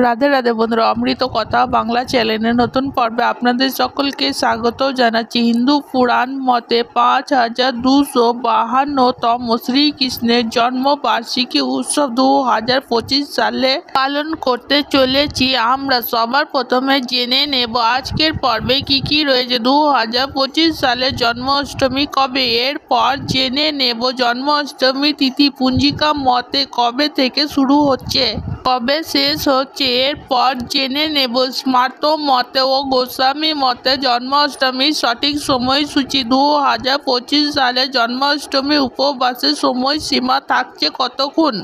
রাধে রাধে বন্ধুরা, অমৃত কথা বাংলা চ্যানেলের নতুন পর্বে আপনাদের সকলকে স্বাগত জানাচ্ছি। হিন্দু পুরাণ মতে 5252তম শ্রীকৃষ্ণের জন্মবার্ষিকী উৎসব 2025 সালে পালন করতে চলেছি। আমরা সবার প্রথমে জেনে নেব আজকের পর্বে কি কি রয়েছে। 2025 সালে জন্মাষ্টমী কবে, এরপর জেনে নেব জন্মাষ্টমী তিথি পঞ্জিকা মতে কবে থেকে শুরু হচ্ছে, কবে শেষ হচ্ছে। এরপর জেনে নেব স্মার্ত মতে ও গোস্বামী মতে জন্মাষ্টমীর সঠিক সময়সূচি। 2025 সালে জন্মাষ্টমী উপবাসের সময়সীমা থাকছে কতক্ষণ।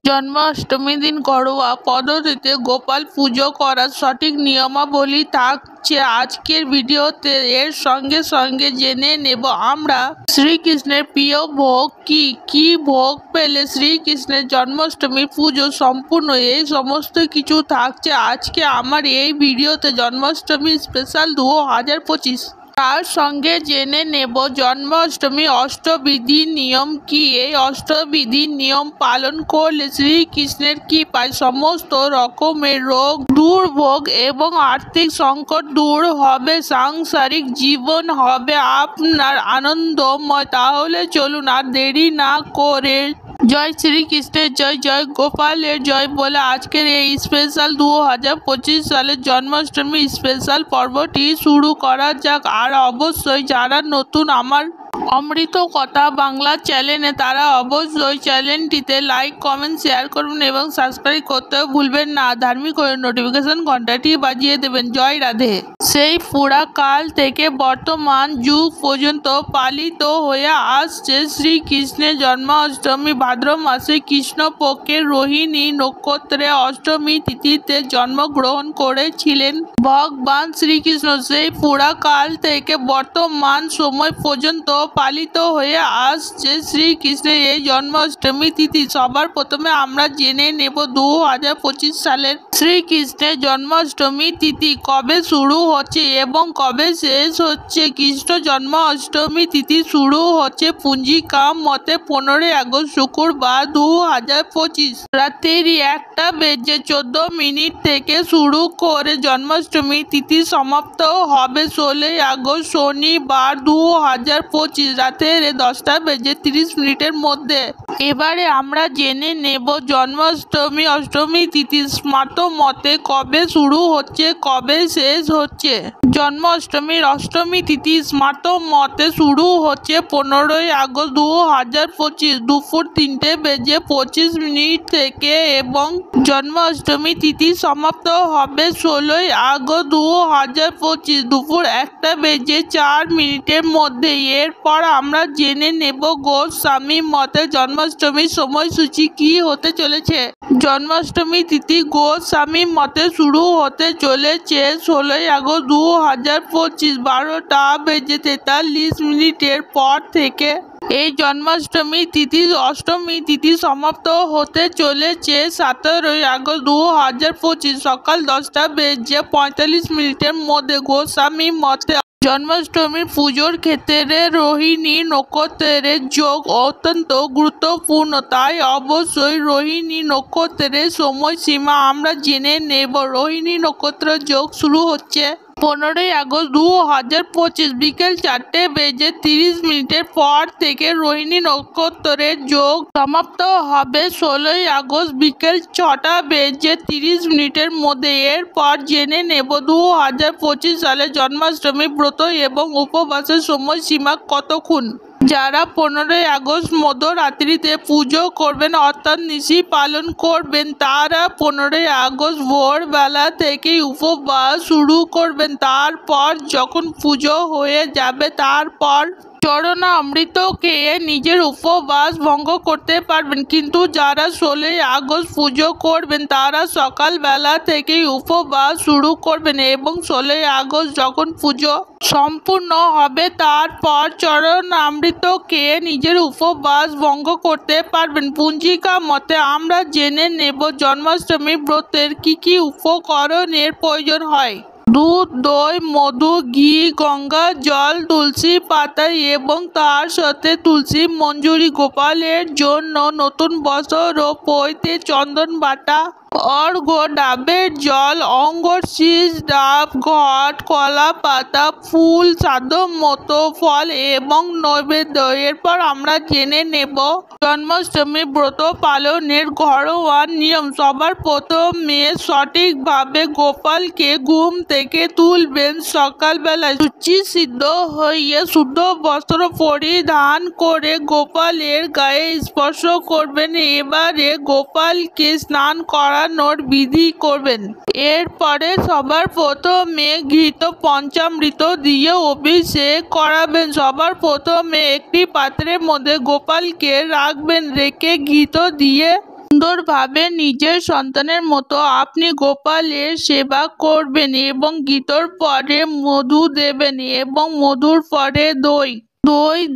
জন্মাষ্টমীর দিন ঘরোয়া পদ্ধতিতে গোপাল পুজো করার সঠিক নিয়মাবলী থাকছে আজকের ভিডিওতে। এর সঙ্গে সঙ্গে জেনে নেব আমরা শ্রীকৃষ্ণের প্রিয় ভোগ কি কি ভোগ পেলে শ্রীকৃষ্ণের জন্মাষ্টমী পুজো সম্পূর্ণ, এই সমস্ত কিছু থাকছে আজকে আমার এই ভিডিওতে জন্মাষ্টমী স্পেশাল 2025। তার সঙ্গে জেনে নেব জন্মাষ্টমী অষ্টবিধির নিয়ম কি, এই অষ্টবিধির নিয়ম পালন করলে শ্রীকৃষ্ণের কৃপায় সমস্ত রকমের রোগ দুর্ভোগ এবং আর্থিক সংকট দূর হবে, সাংসারিক জীবন হবে আপনার আনন্দময়। তাহলে চলুন আর দেরি না করে জয় শ্রীকৃষ্ণের জয়, জয় গোপালের জয় বলে আজকের এই স্পেশাল 2025 সালের জন্মাষ্টমী স্পেশাল পর্বটি শুরু করা যাক। আর অবশ্যই যারা নতুন আমার অমৃত কথা বাংলা চ্যানেলে তারা অবশ্যই চ্যানেলটিতে লাইক কমেন্ট শেয়ার করবেন এবং সাবস্ক্রাইব করতেও ভুলবেন না। ধার্মিক নোটিফিকেশন ঘন্টাটি বাজিয়ে দেবেন। জয় রাধে। সেই পুরাকাল থেকে বর্তমান যুগ পর্যন্ত পালিত হয়ে আসছে শ্রীকৃষ্ণের জন্মাষ্টমী। ভাদ্র মাসে কৃষ্ণপক্ষের রোহিণী নক্ষত্রে অষ্টমী তিথিতে জন্মগ্রহণ করেছিলেন ভগবান শ্রীকৃষ্ণ। সেই পুরাকাল থেকে বর্তমান সময় পর্যন্ত পালিত হয়ে আসছে শ্রীকৃষ্ণের এই জন্মাষ্টমী তিথি। সবার প্রথমে আমরা জেনে নেব 2025 সালের শ্রীকৃষ্ণের জন্মাষ্টমী তিথি কবে শুরু হচ্ছে এবং কবে শেষ হচ্ছে। কৃষ্ণ জন্মাষ্টমী তিথি শুরু হচ্ছে পঞ্জিকা মতে 15 আগস্ট শুক্রবার 2025 রাত্রি 1:14 থেকে শুরু করে জন্মাষ্টমী তিথি সমাপ্ত হবে 16 আগস্ট শনিবার 2025 রাতের 10:30 মধ্যে। এবারে আমরা জেনে নেব জন্মাষ্টমী অষ্টমী তিথি স্মার্ত মতে কবে শুরু হচ্ছে, কবে শেষ হচ্ছে। জন্মাষ্টমীর অষ্টমী তিথি স্মার্ত মতে শুরু হচ্ছে 15 আগস্ট 2025 দুপুর 3:25 থেকে এবং জন্মাষ্টমী তিথি সমাপ্ত হবে 16 আগস্ট 2025 দুপুর 1:04 মধ্যে। এরপর আমরা জেনে নেব গোস্বামী মতে জন্মাষ্টমীর সময়সূচি কি হতে চলেছে। জন্মাষ্টমী তিথি গোস্বামী মতে শুরু হতে চলেছে 16 আগস্ট 2025 12:43 পর থেকে। এই জন্মাষ্টমী তিথি অষ্টমী তিথি সমাপ্ত হতে চলেছে 17 আগস্ট 2025 সকাল 10:45 মধ্যে। গোস্বামী মতে জন্মাষ্টমীর পুজোর ক্ষেত্রে রোহিণী নক্ষত্রের যোগ অত্যন্ত গুরুত্বপূর্ণ, তাই অবশ্যই রোহিণী নক্ষত্রের সময়সীমা আমরা জেনে নেব। রোহিণী নক্ষত্র যোগ শুরু হচ্ছে 15 আগস্ট 2025 বিকেল 4:30 পর থেকে। রোহিণী নক্ষত্রের যোগ সমাপ্ত হবে 16 আগস্ট বিকেল 6:30 মধ্যে। এরপর জেনে নেব 2025 সালে জন্মাষ্টমী ব্রত এবং উপবাসের সময়সীমা কতক্ষণ। যারা 15 আগস্ট মধ্যরাত্রিতে পুজো করবেন অর্থাৎ নিশি পালন করবেন তারা 15 আগস্ট ভোরবেলা থেকেই উপবাস শুরু করবেন। তারপর যখন পুজো হয়ে যাবে তারপর চরণামৃত খেয়ে নিজের উপবাস ভঙ্গ করতে পারবেন। কিন্তু যারা 16 আগস্ট পুজো করবেন তারা সকালবেলা থেকেই উপবাস শুরু করবেন এবং 16 আগস্ট যখন পুজো সম্পূর্ণ হবে তারপর চরণামৃত খেয়ে নিজের উপবাস ভঙ্গ করতে পারবেন। পঞ্জিকা মতে আমরা জেনে নেব জন্মাষ্টমী ব্রতের কি কি উপকরণের প্রয়োজন হয়। দুধ, দই, মধু, ঘি, গঙ্গা জল, তুলসী পাতা এবং তার সাথে তুলসী মঞ্জুরি। গোপালের জন্য নতুন বস্ত্র ও পৈতে চন্দন বাটা অর্ঘ্য, ডাবের জল, অঙ্গর শীষ, ডাব, ঘট, কলা পাতা, ফুল, সাধ্যমতো ফল এবং নৈবেদ্য। এরপর আমরা জেনে নেব জন্মাষ্টমী ব্রত পালনের ঘরোয়া নিয়ম। সবার প্রথমে সঠিকভাবে গোপালকে ঘুম থেকে তুলবেন। সকালবেলায় শুচি সিদ্ধ হয়ে শুদ্ধ বস্ত্র পরিধান করে গোপালের গায়ে স্পর্শ করবেন। এবারে গোপালকে স্নান করানোর বিধি করবেন। এরপরে সবার প্রথমে ঘৃত পঞ্চামৃত দিয়ে অভিষেক করাবেন। সবার প্রথমে একটি পাত্রের মধ্যে গোপালকে রাখবেন, রেখে ঘৃত দিয়ে সুন্দরভাবে নিজের সন্তানের মতো আপনি গোপালের সেবা করবেন এবং ঘৃতর পরে মধু দেবেন এবং মধুর পরে দই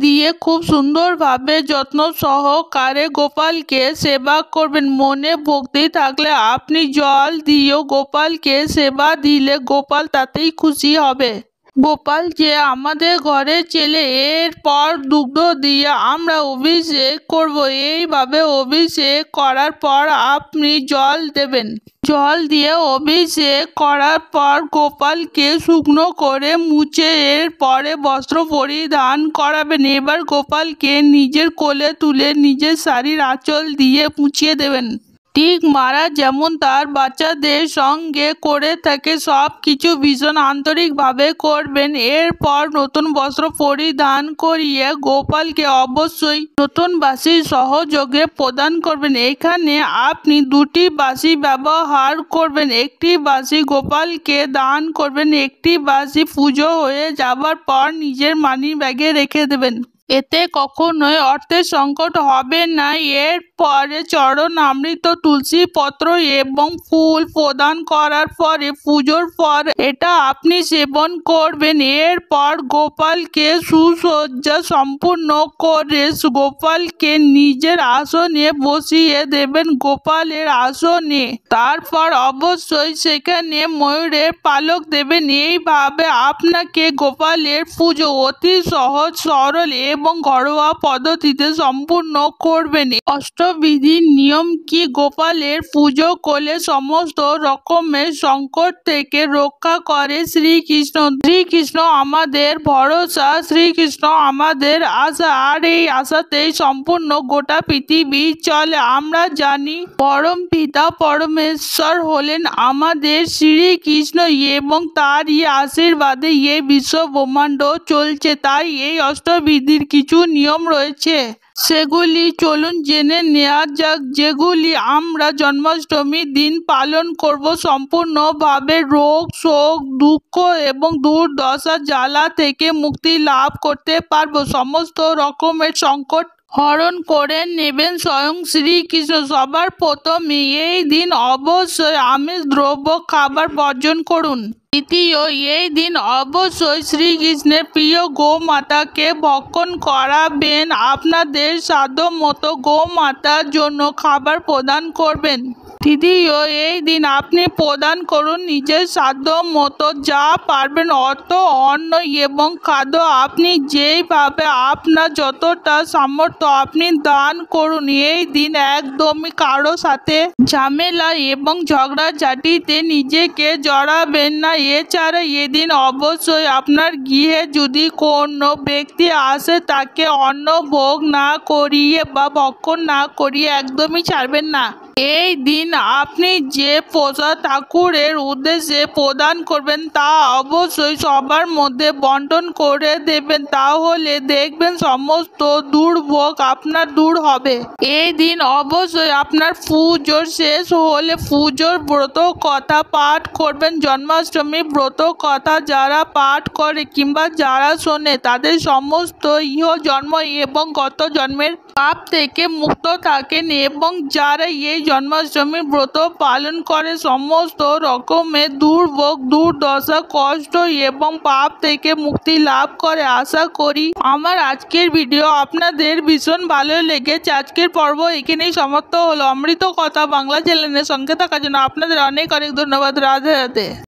দিয়ে খুব সুন্দরভাবে যত্ন সহকারে গোপালকে সেবা করবেন। মনে ভক্তি থাকলে আপনি জল দিয়েও গোপালকে সেবা দিলে গোপাল তাতেই খুশি হবে। গোপাল যে আমাদের ঘরে ছেলে, এরপর দুগ্ধ দিয়ে আমরা অভিষেক করব। এইভাবে অভিষেক করার পর আপনি জল দেবেন। জল দিয়ে অভিষেক করার পর গোপালকে শুকনো করে মুছে এরপরে বস্ত্র পরিধান করাবেন। এবার গোপালকে নিজের কোলে তুলে নিজের শাড়ির আঁচল দিয়ে মুছিয়ে দেবেন। ঠিক মারা যেমন তার বাচ্চাদের সঙ্গে করে থাকে, সব কিছু ভীষণ আন্তরিকভাবে করবেন। এরপর নতুন বস্ত্র পরিধান করিয়ে গোপালকে অবশ্যই নতুন বাঁশি সহযোগে প্রদান করবেন। এখানে আপনি দুটি বাঁশি ব্যবহার করবেন। একটি বাঁশি গোপালকে দান করবেন, একটি বাঁশি পুজো হয়ে যাবার পর নিজের মানি ব্যাগে রেখে দেবেন। এতে কখনোই অর্থের সংকট হবে না। এরপরে চরণামৃত, তুলসী পত্র এবং ফুল প্রদান করার পরে পুজোর পর এটা আপনি সেবন করবেন। এরপর গোপালকে সুসজ্জা সম্পূর্ণ করে গোপালকে নিজের আসনে বসিয়ে দেবেন, গোপালের আসনে। তারপর অবশ্যই সেখানে ময়ূরের পালক দেবেন। এইভাবে আপনাকে গোপালের পুজো অতি সহজ, সরল এবং ঘরোয়া পদ্ধতিতে সম্পূর্ণ করবেন। অষ্টবিধির নিয়ম কি? গোপালের পুজো করলে সমস্ত রকমের সংকট থেকে রক্ষা করে শ্রীকৃষ্ণ। শ্রীকৃষ্ণ আমাদের ভরসা, শ্রীকৃষ্ণ আমাদের আশা, আর এই আশাতেই সম্পূর্ণ গোটা পৃথিবী চলে। আমরা জানি পরম পিতা পরমেশ্বর হলেন আমাদের শ্রীকৃষ্ণ এবং তারই আশীর্বাদে এই বিশ্ব ব্রহ্মাণ্ড চলছে। তাই এই অষ্টবিধির কিছু নিয়ম রয়েছে, সেগুলি চলুন জেনে নেওয়া যাক, যেগুলি আমরা জন্মাষ্টমীর দিন পালন করব। সম্পূর্ণভাবে রোগ, শোক, দুঃখ এবং দুর্দশা জ্বালা থেকে মুক্তি লাভ করতে পারবো। সমস্ত রকমের সংকট হরণ করে নেবেন স্বয়ং শ্রীকৃষ্ণ। সবার প্রথমে এই দিন অবশ্যই আমিষ দ্রব্য খাবার বর্জন করুন। দ্বিতীয়, এই দিন অবশ্যই শ্রীকৃষ্ণের প্রিয় গোমাতাকে ভক্ষণ করাবেন। আপনাদের সাধ্যমতো গোমাতার জন্য খাবার প্রদান করবেন। তৃতীয়, এই দিন আপনি প্রদান করুন নিজের সাধ্য মতো যা পারবেন অর্থ, অন্ন এবং খাদ্য। আপনি যেইভাবে আপনার যতটা সামর্থ্য আপনি দান করুন। এই দিন একদমই কারো সাথে ঝামেলা এবং ঝগড়াঝাটিতে নিজেকে জড়াবেন না। এছাড়া এদিন অবশ্যই আপনার গৃহে যদি কোনো ব্যক্তি আসে তাকে অন্ন ভোগ না করিয়ে বা ভক্ষণ না করিয়ে একদমই ছাড়বেন না। এই দিন আপনি যে প্রসাদ ঠাকুরের উদ্দেশ্যে প্রদান করবেন তা অবশ্যই সবার মধ্যে বন্টন করে দেবেন, তাহলে দেখবেন সমস্ত দুর্ভোগ আপনার দূর হবে। এই দিন অবশ্যই আপনার পুজো শেষ হলে পুজোর ব্রত কথা পাঠ করবেন। জন্মাষ্টমী ব্রত কথা যারা পাঠ করে কিংবা যারা শোনে তাদের সমস্ত ইহ জন্ম এবং গত জন্মের পাপ থেকে মুক্ত থাকেন এবং যারা এই জন্মাষ্টমী ব্রত পালন করে সমস্ত রকমের দুর্ভোগ, দুর্দশা, কষ্ট এবং পাপ থেকে মুক্তি লাভ করে। আশা করি আমার আজকের ভিডিও আপনাদের ভীষণ ভালো লেগেছে। আজকের পর্ব এখানেই সমাপ্ত হলো। অমৃত কথা বাংলা চ্যানেলের সঙ্গে থাকার জন্য আপনাদের অনেক অনেক ধন্যবাদ। রাধে রাধে।